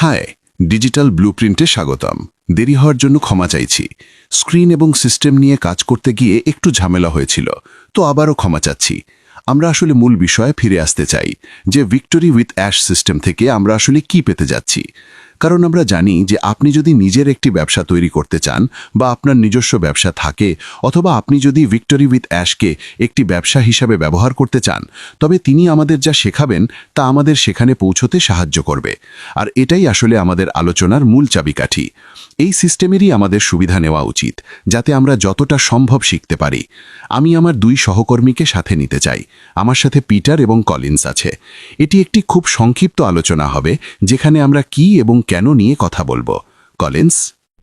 High, digital ব্লুপ্রিন্টে স্বাগতম। দেরি হওয়ার জন্য ক্ষমা চাইছি। স্ক্রিন এবং সিস্টেম নিয়ে কাজ করতে গিয়ে একটু ঝামেলা হয়েছিল, তো আবারও ক্ষমা চাচ্ছি। আমরা আসলে মূল বিষয়ে ফিরে আসতে চাই যে ভিক্টোরি উইথ অ্যাশ সিস্টেম থেকে আমরা আসলে কি পেতে যাচ্ছি। কারণ আমরা জানি যে আপনি যদি নিজের একটি ব্যবসা তৈরি করতে চান বা আপনার নিজস্ব ব্যবসা থাকে, অথবা আপনি যদি ভিক্টোরি উইথ অ্যাশকে একটি ব্যবসা হিসাবে ব্যবহার করতে চান, তবে তিনি আমাদের যা শেখাবেন তা আমাদের সেখানে পৌঁছতে সাহায্য করবে। আর এটাই আসলে আমাদের আলোচনার মূল চাবিকাঠি। এই সিস্টেমেরই আমাদের সুবিধা নেওয়া উচিত, যাতে আমরা যতটা সম্ভব শিখতে পারি। আমি আমার দুই সহকর্মীকে সাথে নিতে চাই। আমার সাথে পিটার এবং কলিন্স আছে। এটি একটি খুব সংক্ষিপ্ত আলোচনা হবে, যেখানে আমরা কি এবং কেন নিয়ে কথা বলবো। কলিন্স?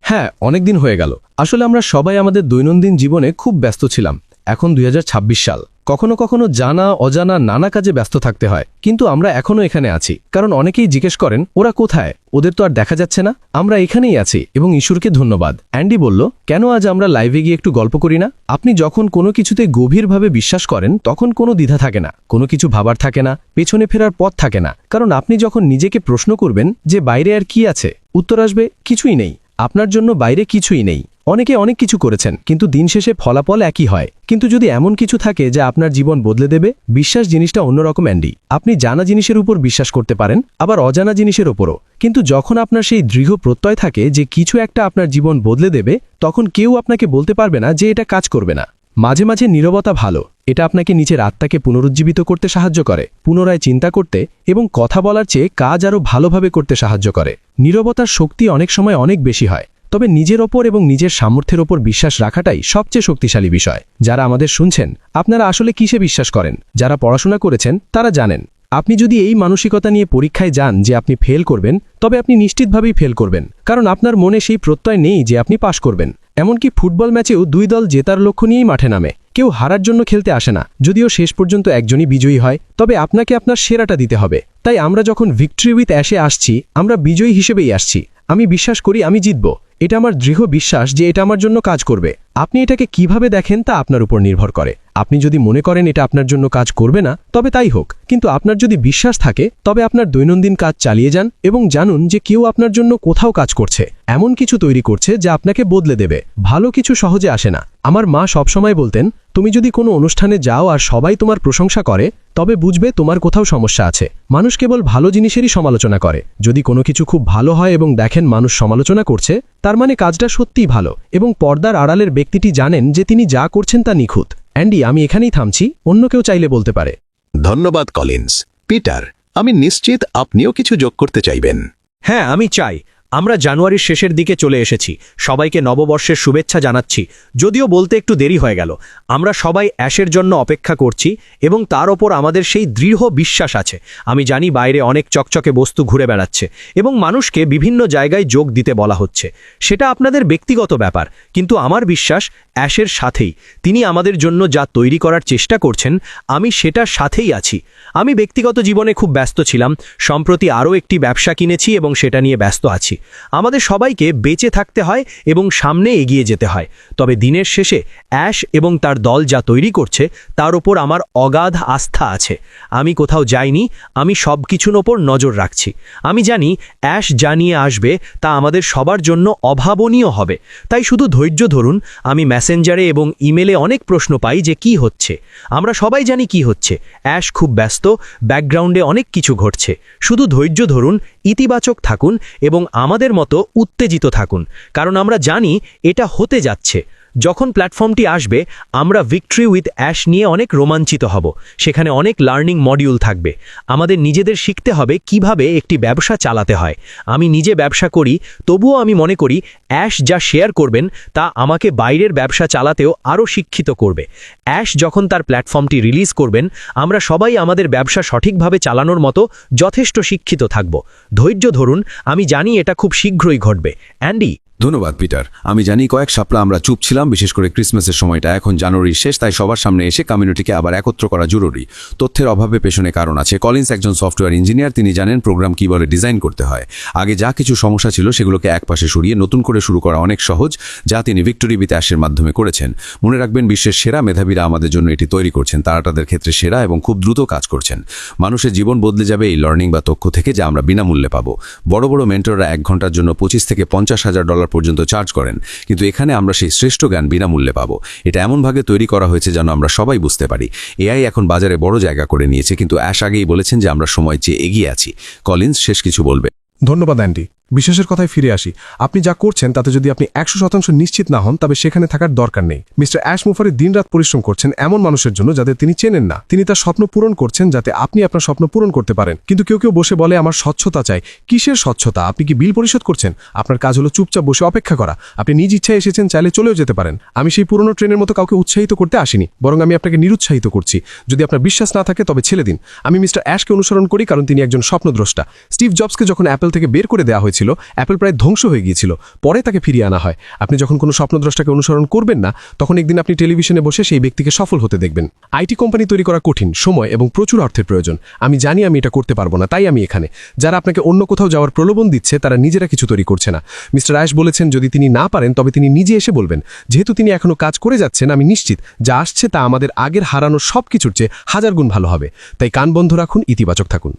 হ্যাঁ, অনেকদিন হয়ে গেল। আসলে আমরা সবাই আমাদের দৈনন্দিন জীবনে খুব ব্যস্ত ছিলাম। এখন 2026 সাল। কখনো কখনো জানা অজানা নানা কাজে ব্যস্ত থাকতে হয়, কিন্তু আমরা এখনো এখানে আছি। কারণ অনেকেই জিজ্ঞেস করেন, ওরা কোথায়? ওদের তো আর দেখা যাচ্ছে না। আমরা এখানেই আছি এবং ঈশ্বরকে ধন্যবাদ। অ্যান্ডি বলল, কেন আজ আমরা লাইভে গিয়ে একটু গল্প করি না? আপনি যখন কোনো কিছুতে গভীরভাবে বিশ্বাস করেন, তখন কোনো দ্বিধা থাকে না, কোনো কিছু ভাবার থাকে না, পেছনে ফেরার পথ থাকে না। কারণ আপনি যখন নিজেকে প্রশ্ন করবেন যে বাইরে আর কি আছে, উত্তর আসবে কিছুই নেই। আপনার জন্য বাইরে কিছুই নেই। অনেকে অনেক কিছু করেছেন, কিন্তু দিন শেষে ফলাফল একই হয়। কিন্তু যদি এমন কিছু থাকে যা আপনার জীবন বদলে দেবে, বিশ্বাস জিনিসটা অন্যরকম। অ্যান্ডি, আপনি জানা জিনিসের উপর বিশ্বাস করতে পারেন, আবার অজানা জিনিসের ওপরও। কিন্তু যখন আপনার সেই দৃঢ় প্রত্যয় থাকে যে কিছু একটা আপনার জীবন বদলে দেবে, তখন কেউ আপনাকে বলতে পারবে না যে এটা কাজ করবে না। মাঝে মাঝে নীরবতা ভালো। এটা আপনাকে নিচের আত্মাকে পুনরুজ্জীবিত করতে সাহায্য করে, পুনরায় চিন্তা করতে এবং কথা বলার চেয়ে কাজ আরও ভালোভাবে করতে সাহায্য করে। নীরবতার শক্তি অনেক সময় অনেক বেশি হয়। তবে নিজের ওপর এবং নিজের সামর্থ্যের ওপর বিশ্বাস রাখাটাই সবচেয়ে শক্তিশালী বিষয়। যারা আমাদের শুনছেন, আপনারা আসলে কিসে বিশ্বাস করেন? যারা পড়াশোনা করেছেন তারা জানেন, আপনি যদি এই মানসিকতা নিয়ে পরীক্ষায় যান যে আপনি ফেল করবেন, তবে আপনি নিশ্চিতভাবেই ফেল করবেন। কারণ আপনার মনে সেই প্রত্যয় নেই যে আপনি পাশ করবেন। এমনকি ফুটবল ম্যাচেও দুই দল জেতার লক্ষ্য নিয়েই মাঠে নামে। কেউ হারার জন্য খেলতে আসে না। যদিও শেষ পর্যন্ত একজনই বিজয়ী হয়, তবে আপনাকে আপনার সেরাটা দিতে হবে। তাই আমরা যখন ভিক্টরি উইথ অ্যাশে আসছি, আমরা বিজয়ী হিসেবেই আসছি। আমি বিশ্বাস করি আমি জিতব। এটা আমার দৃঢ় বিশ্বাস যে এটা আমার জন্য কাজ করবে। আপনি এটাকে কিভাবে দেখেন তা আপনার উপর নির্ভর করে। আপনি যদি মনে করেন এটা আপনার জন্য কাজ করবে না, তবে তাই হোক। কিন্তু আপনার যদি বিশ্বাস থাকে, তবে আপনার দৈনন্দিন কাজ চালিয়ে যান এবং জানুন যে কেউ আপনার জন্য কোথাও কাজ করছে, এমন কিছু তৈরি করছে যা আপনাকে বদলে দেবে। ভালো কিছু সহজে আসে না। আমার মা সবসময় বলতেন, তুমি যদি কোনো অনুষ্ঠানে যাও আর সবাই তোমার প্রশংসা করে, তবে বুঝবে তোমার কোথাও সমস্যা আছে। মানুষ কেবল ভালো জিনিসেরই সমালোচনা করে। যদি কোনো কিছু খুব ভালো হয় এবং দেখেন মানুষ সমালোচনা করছে, তার মানে কাজটা সত্যিই ভালো এবং পর্দার আড়ালের ব্যক্তিটি জানেন যে তিনি যা করছেন তা নিখুঁত। অ্যান্ডি, আমি এখানেই থামছি, অন্য কেউ চাইলে বলতে পারে। ধন্যবাদ কলিন্স। পিটার, আমি নিশ্চিত আপনিও কিছু যোগ করতে চাইবেন। হ্যাঁ, আমি চাই। আমরা জানুয়ারির শেষের দিকে চলে এসেছি। সবাইকে নববর্ষের শুভেচ্ছা জানাচ্ছি। যদিও বলতে একটু দেরি হয়ে গেল। আমরা সবাই অ্যাশের জন্য অপেক্ষা করছি এবং তার ওপর আমাদের সেই দৃঢ় বিশ্বাস আছে। আমি জানি বাইরে অনেক চকচকে বস্তু ঘুরে বেড়াচ্ছে এবং মানুষকে বিভিন্ন জায়গায় যোগ দিতে বলা হচ্ছে। সেটা আপনাদের ব্যক্তিগত ব্যাপার, কিন্তু আমার বিশ্বাস অ্যাশের সাথেই তিনি আমাদের জন্য যা তৈরি করার চেষ্টা করছেন, আমি সেটার সাথেই আছি। আমি ব্যক্তিগত জীবনে খুব ব্যস্ত ছিলাম। সম্প্রতি আরও একটি ব্যবসা কিনেছি এবং সেটা নিয়ে ব্যস্ত আছি। আমাদের সবাইকে বেঁচে থাকতে হয় এবং সামনে এগিয়ে যেতে হয়। তবে দিনের শেষে অ্যাশ এবং তার দল যা তৈরি করছে, তার ওপর আমার অগাধ আস্থা আছে। আমি কোথাও যাইনি, আমি সব কিছুর ওপর নজর রাখছি। আমি জানি অ্যাশ যা নিয়ে আসবে তা আমাদের সবার জন্য অভাবনীয় হবে। তাই শুধু ধৈর্য ধরুন। আমি মেসেঞ্জারে এবং ইমেলে অনেক প্রশ্ন পাই যে কি হচ্ছে। আমরা সবাই জানি কি হচ্ছে। অ্যাশ খুব ব্যস্ত, ব্যাকগ্রাউন্ডে অনেক কিছু ঘটছে। শুধু ধৈর্য ধরুন, ইতিবাচক থাকুন এবং আমাদের মতো উত্তেজিত থাকুন, কারণ আমরা জানি এটা হতে যাচ্ছে। যখন প্ল্যাটফর্মটি আসবে, আমরা ভিক্টরি উইথ অ্যাশ নিয়ে অনেক রোমাঞ্চিত হব। সেখানে অনেক লার্নিং মডিউল থাকবে। আমাদের নিজেদের শিখতে হবে কিভাবে একটি ব্যবসা চালাতে হয়। আমি নিজে ব্যবসা করি, তবুও আমি মনে করি অ্যাশ যা শেয়ার করবেন তা আমাকে বাইরের ব্যবসা চালাতেও আরও শিক্ষিত করবে। অ্যাশ যখন তার প্ল্যাটফর্মটি রিলিজ করবেন, আমরা সবাই আমাদের ব্যবসা সঠিকভাবে চালানোর মতো যথেষ্ট শিক্ষিত থাকব। ধৈর্য ধরুন, আমি জানি এটা খুব শীঘ্রই ঘটবে। অ্যান্ডি, ধন্যবাদ পিটার। আমি জানি কয়েক সপ্তাহ আমরা চুপ ছিলাম, বিশেষ করে ক্রিসমাসের সময়টা। এখন জানুয়ারির শেষ, তাই সবার সামনে এসে কমিউনিটিকে আবার একত্র করা জরুরি। তথ্যের অভাবে পেছনে কারণ আছে। কলিন্স একজন সফটওয়্যার ইঞ্জিনিয়ার, তিনি জানেন প্রোগ্রাম কীভাবে ডিজাইন করতে হয়। আগে যা কিছু সমস্যা ছিল সেগুলোকে একপাশে সরিয়ে নতুন করে শুরু করা অনেক সহজ, যা তিনি ভিক্টোরি উইথ অ্যাশের মাধ্যমে করেছেন। মনে রাখবেন, বিশ্বের সেরা মেধাবীরা আমাদের জন্য এটি তৈরি করছেন। তারা তাদের ক্ষেত্রে সেরা এবং খুব দ্রুত কাজ করছেন। মানুষের জীবন বদলে যাবে এই লার্নিং বা তথ্য থেকে, যা আমরা বিনামূল্যে পাবো। বড় বড় মেন্টররা 1 ঘন্টার জন্য $25,000 থেকে $50,000 পর্যন্ত চার্জ করেন, কিন্তু এখানে আমরা সেই শ্রেষ্ঠ জ্ঞান বিনামূল্যে পাবো। এটা এমনভাবে তৈরি করা হয়েছে যেন আমরা সবাই বুঝতে পারি। এআই এখন বাজারে বড় জায়গা করে নিয়েছে, কিন্তু অ্যাশ আগেই বলেছেন যে আমরা সময় চেয়ে এগিয়ে আছি। কলিন্স শেষ কিছু বলবে? ধন্যবাদ অ্যান্ডি। বিশেষের কথায় ফিরে আসি। আপনি যা করছেন তাতে যদি আপনি 100% নিশ্চিত না হন, তবে সেখানে থাকার দরকার নেই। মিস্টার অ্যাশ মুফারি দিনরাত পরিশ্রম করছেন এমন মানুষের জন্য যাদের তিনি চেনেন না। তিনি তার স্বপ্ন পূরণ করছেন যাতে আপনি আপনার স্বপ্ন পূরণ করতে পারেন। কিন্তু কেউ কেউ বসে বলে আমার স্বচ্ছতা চাই। কিসের স্বচ্ছতা? আপনি কি বিল পরিশোধ করছেন? আপনার কাজ হলো চুপচাপ বসে অপেক্ষা করা। আপনি নিজ ইচ্ছায় এসেছেন, চাইলে চলেও যেতে পারেন। আমি সেই পুরনো ট্রেনের মতো কাউকে উৎসাহিত করতে আসিনি, বরং আমি আপনাকে নিরুৎসাহিত করছি। যদি আপনার বিশ্বাস না থাকে তবে ছেড়ে দিন। আমি মিস্টার অ্যাশকে অনুসরণ করি কারণ তিনি একজন স্বপ্নদ্রষ্টা। স্টিভ জবসকে যখন অ্যাপল থেকে বের করে দেওয়া হয়েছিল, অ্যাপল প্রায় ধ্বংস হয়ে গিয়েছিল, পরে তাকে ফিরিয়ে আনা হয়। আপনি যখন কোনো স্বপ্নদ্রষ্টাকে অনুসরণ করবেন না, তখন একদিন আপনি টেলিভিশনে বসে সেই ব্যক্তিকে সফল হতে দেখবেন। আইটি কোম্পানি তৈরি করা কঠিন, সময় এবং প্রচুর অর্থের প্রয়োজন। আমি জানি আমি এটা করতে পারবো না, তাই আমি এখানে। যারা আপনাকে অন্য কোথাও যাওয়ার প্রলোভন দিচ্ছে, তারা নিজেরা কিছু তৈরি করছে না। মিস্টার অ্যাশ বলেছেন যদি তিনি না পারেন তবে তিনি নিজে এসে বলবেন। যেহেতু তিনি এখনো কাজ করে যাচ্ছেন, আমি নিশ্চিত যা আসছে তা আমাদের আগের হারানো সব কিছুর চেয়ে 1000 গুণ ভালো হবে। তাই কান বন্ধ রাখুন, ইতিবাচক থাকুন।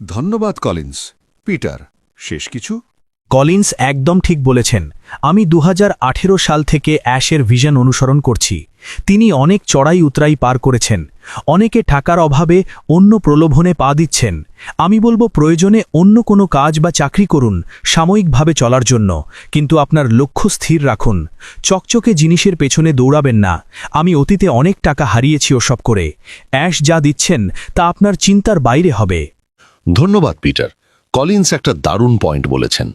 ধন্যবাদ কলিন্স। পিটার, শেষ কিছু? কলিন্স একদম ঠিক বলেছেন। আমি 2018 সাল থেকে অ্যাশের ভিশন অনুসরণ করছি। তিনি অনেক চড়াই উতরাই পার করেছেন। অনেকে টাকার অভাবে অন্য প্রলোভনে পা দিচ্ছেন। আমি বলবো প্রয়োজনে অন্য কোনো কাজ বা চাকরি করুন সাময়িকভাবে চলার জন্য, কিন্তু আপনার লক্ষ্য স্থির রাখুন। চকচকে জিনিসের পেছনে দৌড়াবেন না। আমি অতীতে অনেক টাকা হারিয়েছি ওসব করে। অ্যাশ যা দিচ্ছেন তা আপনার চিন্তার বাইরে হবে। ধন্যবাদ পিটার। কলিন্স একটা দারুণ পয়েন্ট বলেছেন।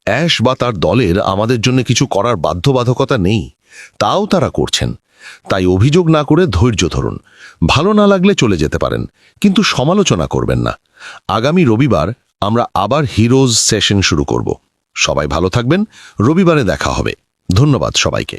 অ্যাশ বা তার দলের আমাদের জন্য কিছু করার বাধ্যবাধকতা নেই, তাও তারা করছেন। তাই অভিযোগ না করে ধৈর্য ধরুন। ভালো না লাগলে চলে যেতে পারেন, কিন্তু সমালোচনা করবেন না। আগামী রবিবার আমরা আবার হিরোজ সেশন শুরু করব। সবাই ভালো থাকবেন। রবিবারে দেখা হবে। ধন্যবাদ সবাইকে।